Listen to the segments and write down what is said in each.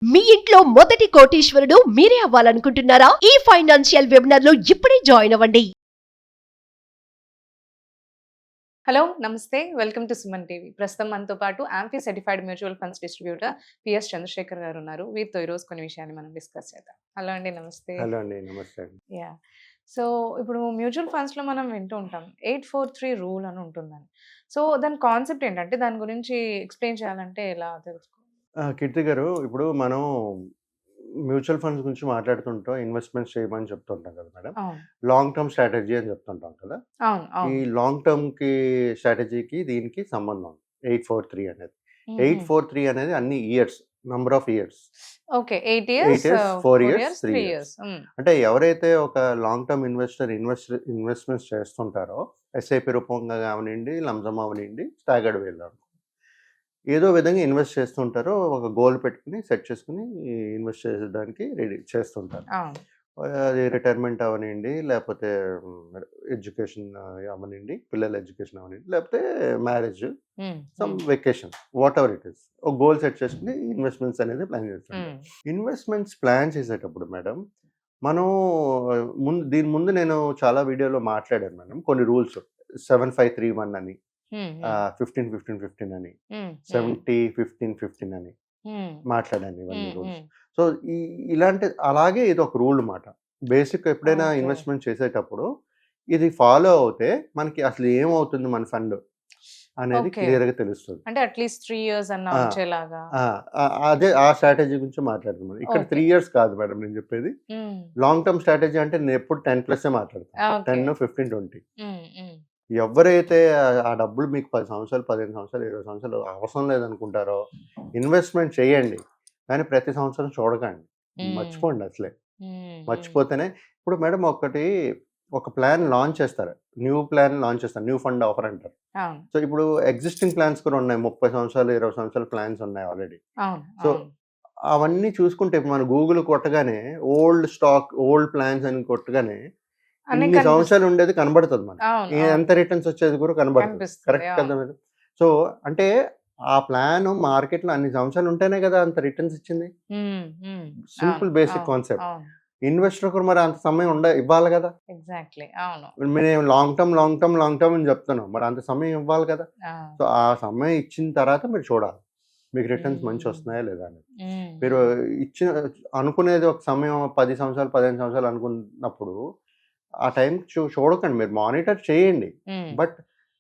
మీ ఇంట్లో మొదటి కోటీశ్వరుడు మీరే అవ్వాలనుకుంటున్నారా? ఈ ఫైనాన్షియల్ వెబినార్ లో ఇప్పుడే జాయిన్ అవ్వండి. హలో నమస్తే వెల్కమ్ టు సుమన్ టీవీ. ప్రస్తుతం మనతో పాటు AMFI certified mutual funds distributor PS Chandrasekhar garu ఉన్నారు. వీరితో ఈరోజు కొన్ని విషయాన్ని మనం డిస్కస్ చేద్దాం. హలో అండి, నమస్తే. హలో అండి, నమస్తే అండి. యా, సో ఇప్పుడు మ్యూచువల్ ఫండ్స్లో మనం వింటూ ఉంటాం 843 రూల్ అని ఉంటుందని. సో దాని కాన్సెప్ట్ ఏంటంటే దాని గురించి ఎక్స్ప్లెయిన్ చేయాలంటే ఎలా తెలుసుకో. కీర్తి గారు, ఇప్పుడు మనం మ్యూచువల్ ఫండ్స్ గురించి మాట్లాడుతుంటాం, ఇన్వెస్ట్మెంట్స్ చేయమని చెప్తుంటాం కదా మేడం. అవును లాంగ్ టర్మ్ స్ట్రాటజీ అని చెప్తుంటాం కదా. అవును ఈ అవును. లాంగ్ టర్మ్ కి స్ట్రాటజీకి దీనికి సంబంధం 843 అనేది. 843 అనేది అన్ని years, number of years. Okay, 8 years, 4 years, 4 years, 3 3 years. years. అంటే ఎవరైతే ఒక లాంగ్ టర్మ్ ఇన్వెస్ట్మెంట్స్ చేస్తుంటారో, ఎస్ఐపి రూపంగా కావనండి, లంసమ్ అవనండి, స్టాగర్డ్ వేలు ఏదో విధంగా ఇన్వెస్ట్ చేస్తుంటారో, ఒక గోల్ పెట్టుకుని సెట్ చేసుకుని ఇన్వెస్ట్ చేసేదానికి రెడీ చేస్తుంటారు. అవును. అది రిటైర్మెంట్ అవనండి, లేకపోతే ఎడ్యుకేషన్ అవనండి, పిల్లల ఎడ్యుకేషన్ అవనండి, లేకపోతే marriage, some vacation, what ever it is, ఒక గోల్ సెట్ చేసుకుని ఇన్వెస్ట్మెంట్స్ అనేది ప్లాన్ చేస్తుంటారు. ఇన్వెస్ట్మెంట్స్ ప్లాన్ చేసేటప్పుడు మేడం, మనం దీని ముందు నేను చాలా వీడియోలో మాట్లాడాను మేడం. కొన్ని రూల్స్ 7531 అని, 15-15-15 అని, 70-15-15 అని మాట్లాడాను. ఇవన్నీ రూల్స్. సో ఇలాంటి అలాగే ఇది ఒక రూల్ అన్నమాట. బేసిక్ ఎప్పుడైనా ఇన్వెస్ట్మెంట్ చేసేటప్పుడు ఇది ఫాలో అవుతే మనకి అసలు ఏమవుతుంది మన ఫండ్ అనేది క్లియర్ గా తెలుస్తుంది. అంటే అట్లీస్ట్ 3 years అన్న వచ్చేలాగా. అదే ఆ స్ట్రాటజీ గురించి మాట్లాడుతున్నాను. ఇక్కడ 3 years కాదు మేడం నేను చెప్పేది. లాంగ్ టర్మ్ స్ట్రాటజీ అంటే నేను ఎప్పుడు 10+ మాట్లాడతాను. 10, 15, 20. ఎవరైతే ఆ డబ్బులు మీకు 10 సంవత్సరాలు, 15 సంవత్సరాలు, 20 సంవత్సరాలు అవసరం లేదనుకుంటారో ఇన్వెస్ట్మెంట్ చేయండి, కానీ ప్రతి సంవత్సరం చూడకండి, మర్చిపోండి. అసలే మర్చిపోతేనే. ఇప్పుడు మేడం ఒక ప్లాన్ లాంచ్ చేస్తారు, న్యూ ఫండ్ ఆఫర్ అంటారు. సో ఇప్పుడు ఎగ్జిస్టింగ్ ప్లాన్స్ కూడా ఉన్నాయి, 30 సంవత్సరాలు 20 సంవత్సరాల ప్లాన్స్ ఉన్నాయి ఆల్రెడీ. సో అవన్నీ చూసుకుంటే మన గూగుల్ కొట్టగానే ఓల్డ్ ప్లాన్స్ అని కొట్టగానే ఇన్ని సంవత్సరాలు ఉండేది కనబడుతుంది మనకి, ఎంత రిటర్న్స్ వచ్చేది కూడా కనబడుతుంది. కరెక్ట్ కదా మేడం? సో అంటే ఆ ప్లాన్ మార్కెట్ లో అన్ని సంవత్సరాలు ఉంటేనే కదా అంత రిటర్న్స్ ఇచ్చింది. Simple basic concept. ఇన్వెస్టర్ కూడా మరి అంత సమయం ఇవ్వాలి కదా. మేము లాంగ్ టర్మ్ అని చెప్తున్నాం, మరి అంత సమయం ఇవ్వాలి కదా. సో ఆ సమయం ఇచ్చిన తర్వాత మీరు చూడాలి మీకు రిటర్న్స్ మంచి వస్తున్నాయా లేదా అనేది. మీరు అనుకునేది ఒక సమయం 10 సంవత్సరాలు 15 సంవత్సరాలు అనుకున్నప్పుడు ఆ టైం చూడకండి, మీరు మానిటర్ చేయండి. బట్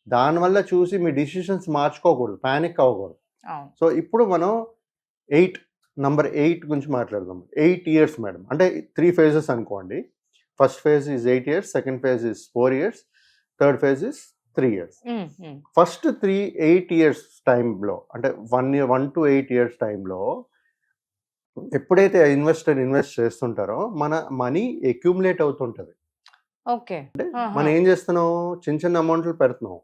దానివల్ల చూసి మీ డిసిషన్స్ మార్చుకోకూడదు, ప్యానిక్ అవ్వకూడదు. సో ఇప్పుడు మనం నంబర్ 8 గురించి మాట్లాడదాం. 8 years మేడం. అంటే 3 phases అనుకోండి. First phase is 8 years, second phase is 4 years, third phase is 3 years. First 8 years టైంలో, అంటే 1 to 8 years టైంలో ఎప్పుడైతే ఇన్వెస్ట్ చేస్తుంటారో మన మనీ అక్యూములేట్ అవుతుంటది. అంటే మనం ఏం చేస్తున్నాం, చిన్న అమౌంట్లు పెడుతున్నాం,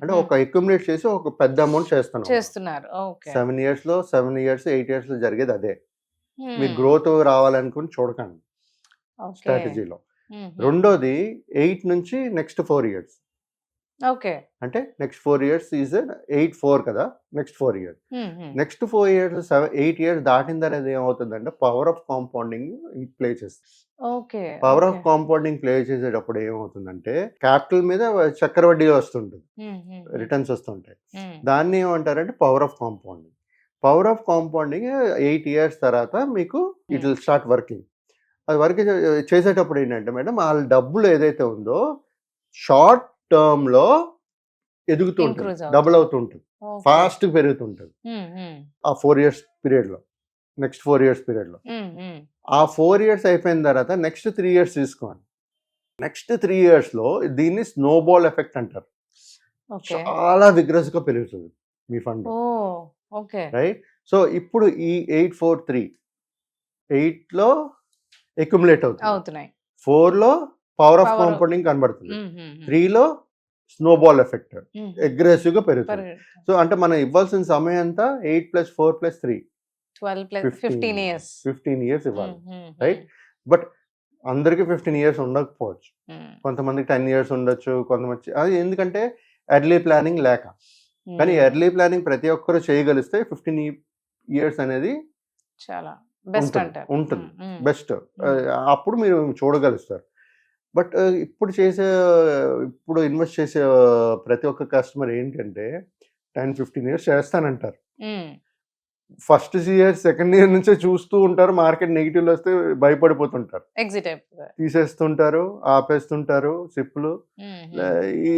అంటే ఒక అక్యూములేట్ చేసి ఒక పెద్ద అమౌంట్ చేస్తున్నారు. 7 years, 8 years లో జరిగేది అదే. మీ గ్రోత్ రావాలనుకుని చూడకండి స్ట్రాటజీలో. రెండోది 8 నుంచి నెక్స్ట్ 4 years. అంటే నెక్స్ట్ 4 years ఈజ్ 8-4 కదా, next 4 years. Next 4 years 8 years దాటిన తర్వాత ఏమవుతుందంటే పవర్ ఆఫ్ కాంపౌండింగ్ ప్లే చేస్తుంది. పవర్ ఆఫ్ కాంపౌండింగ్ ప్లే చేసేటప్పుడు ఏమవుతుందంటే క్యాపిటల్ మీద చక్రవడ్డీ వస్తుంటుంది, రిటర్న్స్ వస్తుంటాయి. దాన్ని ఏమంటారంటే power of compounding. Power of compounding 8 years తర్వాత మీకు ఇట్ విల్ స్టార్ట్ వర్కింగ్. అది వర్క్ చేసేటప్పుడు ఏంటంటే మేడం, వాళ్ళ డబ్బులు ఏదైతే ఉందో షార్ట్ టర్మ్ లో ఎదుగుతూ ఉంటుంది, డబుల్ అవుతుంటుంది, ఫాస్ట్ పెరుగుతుంటుంది. ఆ 4 years పీరియడ్ లో, నెక్స్ట్ 4 years పీరియడ్ లో. ఆ 4 years అయిపోయిన తర్వాత నెక్స్ట్ 3 years తీసుకోండి. నెక్స్ట్ 3 years లో దీన్ని స్నోబాల్ ఎఫెక్ట్ అంటారు. చాలా విగ్రస్ గా పెరుగుతుంది మీ ఫండ్, రైట్? సో ఇప్పుడు ఈ 8 లో అక్యుములేట్ అవుతుంది, 4 లో పవర్ ఆఫ్ కాంపౌండింగ్ కనబడుతుంది, 3 లో స్నోబాల్ ఎఫెక్ట్ అగ్రెసివ్ గా పెరుగుతుంది. సో అంటే మనం ఇవ్వాల్సిన సమయం అంతా 8 + 4 + 3 15 years ఇవ్వాలి, రైట్? బట్ అందరికి 15 years ఉండకపోవచ్చు, కొంతమందికి 10 years ఉండొచ్చు, కొంతమంది అది ఎందుకంటే ఎర్లీ ప్లానింగ్ లేక. కానీ ఎర్లీ ప్లానింగ్ ప్రతి ఒక్కరు చేయగలిస్తే 15 years అనేది చాలా బెస్ట్ ఉంటుంది, అంటారు. ఉంటుంది. ఉమ్, ఉమ్, బెస్ట్. అప్పుడు మీరు చూడగలుగుతారు. బట్ ఇప్పుడు ఇన్వెస్ట్ చేసే ప్రతి ఒక్క కస్టమర్ ఏంటంటే 10-15 ఇయర్స్ చేస్తానంటారు. ఉమ్, ఫస్ట్ ఇయర్ సెకండ్ ఇయర్ నుంచే చూస్తూ ఉంటారు, మార్కెట్ నెగిటివ్లు వస్తే భయపడిపోతుంటారు, ఎగ్జిట్ అయిపోతారు. తీసేస్తుంటారు, ఆపేస్తుంటారు సిప్లు, ఉమ్,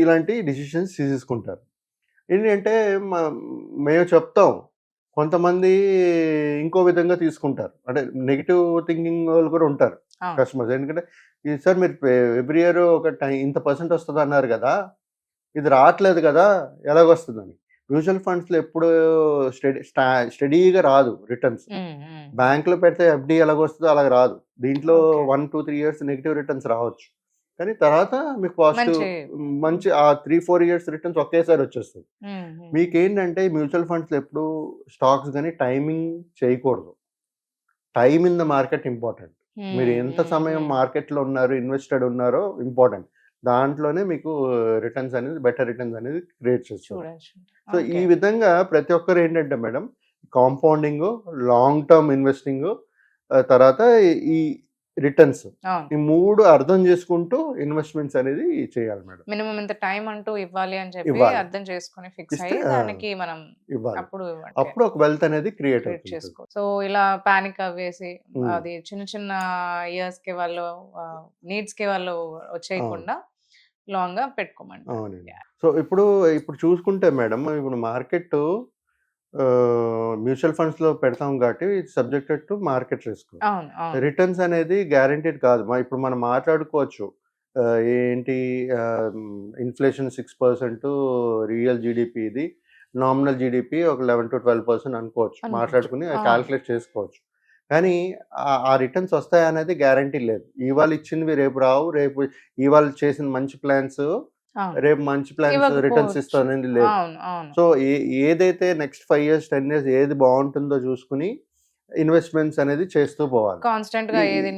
ఇలాంటి డిసిషన్స్ తీసేసుకుంటారు. ఏంటంటే మేము చెప్తాం, కొంతమంది ఇంకో విధంగా తీసుకుంటారు, అంటే నెగిటివ్ థింకింగ్ వాళ్ళు కూడా ఉంటారు అవును. కస్టమర్స్. ఎందుకంటే ఇది సార్ మీరు ఎవ్రీ ఇయర్ ఒక ఇంత పర్సెంట్ వస్తుంది అన్నారు కదా, ఇది రావట్లేదు కదా, ఎలాగొస్తుందని. మ్యూచువల్ ఫండ్స్లో ఎప్పుడు స్టడీగా రాదు రిటర్న్స్. ఉమ్, ఉమ్, బ్యాంకులో పెడితే ఎఫ్డి ఎలాగొస్తుందో అలాగ రాదు. దీంట్లో Okay. 1-2-3 ఇయర్స్ నెగిటివ్ రిటర్న్స్ రావచ్చు, కానీ తర్వాత మీకు పాజిటివ్ మంచి ఆ 3-4 ఇయర్స్ రిటర్న్స్ ఒకేసారి వచ్చేస్తుంది. ఉమ్, ఉమ్, మీకేంటంటే మ్యూచువల్ ఫండ్స్లో ఎప్పుడు స్టాక్స్ కానీ టైమింగ్ చేయకూడదు. Time in the market important. Um, మీరు ఎంత ఉమ్, సమయం ఉమ్, మార్కెట్లో ఉన్నారు, ఇన్వెస్టెడ్ ఉన్నారో ఇంపార్టెంట్. దాంట్లోనే మీకు రిటర్న్స్ అనేది, బెటర్ రిటర్న్స్ అనేది క్రియేట్ చేస్తారు. చూడొచ్చు. సో ఈ Okay. విధంగా ప్రతి ఒక్కరు ఏంటంటే madam, compounding, long term investing, తర్వాత ఈ రిటర్న్స్, అవును. ఈ 3 అర్థం చేసుకుంటూ ఇన్వెస్ట్మెంట్స్ అనేది చేయాలి మేడం. మినిమం ఇంత టైం అంటూ ఇవ్వాలి అని చెప్పి ఇవ్వాలి. అర్థం చేసుకొని ఫిక్స్ ఇస్తే, అయ్యి దానికి మనం ఇవ్వాలి. అప్పుడు అప్పుడు ఒక వెల్త్ అనేది క్రియేట్ క్రియేట్ అవుతుంది. చేసుకో. సో ఇలా పానిక్ అవ్వేసి ఉమ్. అది చిన్న చిన్న ఇయర్స్ కి వాళ్ళు నీడ్స్ కి వాళ్ళు వచ్చేయకుండా లాంగ్ గా పెట్టుకోమండి. అవునండి. సో ఇప్పుడు చూసుకుంటే మేడం, ఇప్పుడు మార్కెట్ మ్యూచువల్ ఫండ్స్ లో పెడతాం కాబట్టి సబ్జెక్టెడ్ టు మార్కెట్ రిస్క్. అవును, అవును. రిటర్న్స్ అనేది గ్యారంటీడ్ కాదు. ఇప్పుడు మనం మాట్లాడుకోవచ్చు, ఏంటి ఇన్ఫ్లేషన్ 6%, రియల్ జీడిపి ఇది, నామినల్ జీడిపి ఒక 11-12% అనుకోవచ్చు, అనుకోవచ్చు. మాట్లాడుకుని అవును. క్యాల్కులేట్ చేసుకోవచ్చు. కానీ ఆ రిటర్న్స్ వస్తాయనేది గ్యారంటీ లేదు. ఇవాళ ఇచ్చినవి రేపు రావు, రేపు ఇవాళ చేసిన మంచి ప్లాన్స్ అవును. రేపు మంచి ప్లాన్స్ ఇవ్వకపోవచ్చు. రిటర్న్స్ ఇస్తానని లేదు. అవును, అవును. సో ఏదైతే నెక్స్ట్ 5 years 10 years ఏది బాగుంటుందో చూసుకుని ఇన్వెస్ట్మెంట్స్ అనేది చేస్తూ పోవాలి. కాన్స్టెంట్ గా ఏది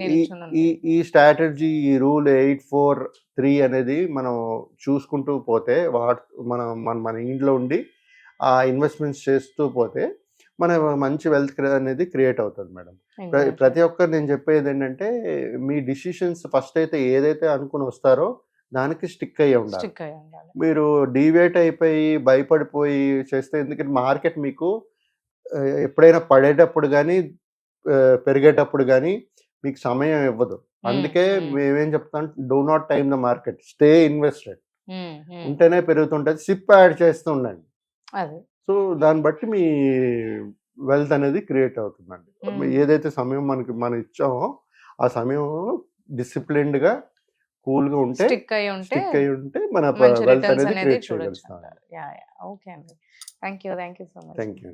ఈ స్ట్రాటజీ, ఈ రూల్ 8-4-3 అనేది మనం చూసుకుంటూ పోతే, మన మన మన ఇంట్లో ఉండి ఆ ఇన్వెస్ట్మెంట్స్ చేస్తూ పోతే మన మంచి వెల్త్ అనేది క్రియేట్ అవుతుంది మేడం. ప్రతి ఒక్కరు నేను చెప్పేది ఏంటంటే, మీ డిసిషన్స్ ఫస్ట్ అయితే ఏదైతే అనుకుని వస్తారో దానికి స్టిక్ అయ్యి ఉండాలి. మీరు డీవియేట్ అయిపోయి భయపడిపోయి చేస్తే, ఎందుకంటే మార్కెట్ మీకు ఎప్పుడైనా పడేటప్పుడు కానీ పెరిగేటప్పుడు కానీ మీకు సమయం ఇవ్వదు. అందుకే మేమేం చెప్తాం, do not time the market, stay invested. ఉంటేనే పెరుగుతుంటుంది, సిప్ యాడ్ చేస్తూ ఉండండి. సో దాన్ని బట్టి మీ వెల్త్ అనేది క్రియేట్ అవుతుందండి. ఏదైతే సమయం మనం ఇచ్చామో ఆ సమయం డిసిప్లిన్డ్గా, కూల్గా ఉంటే, స్టిక్ అయి ఉంటే మన వెల్త్ అనేది క్రియేట్ చేయగలుగుతాం. ఓకే అండి. Thank you so much. Thank you.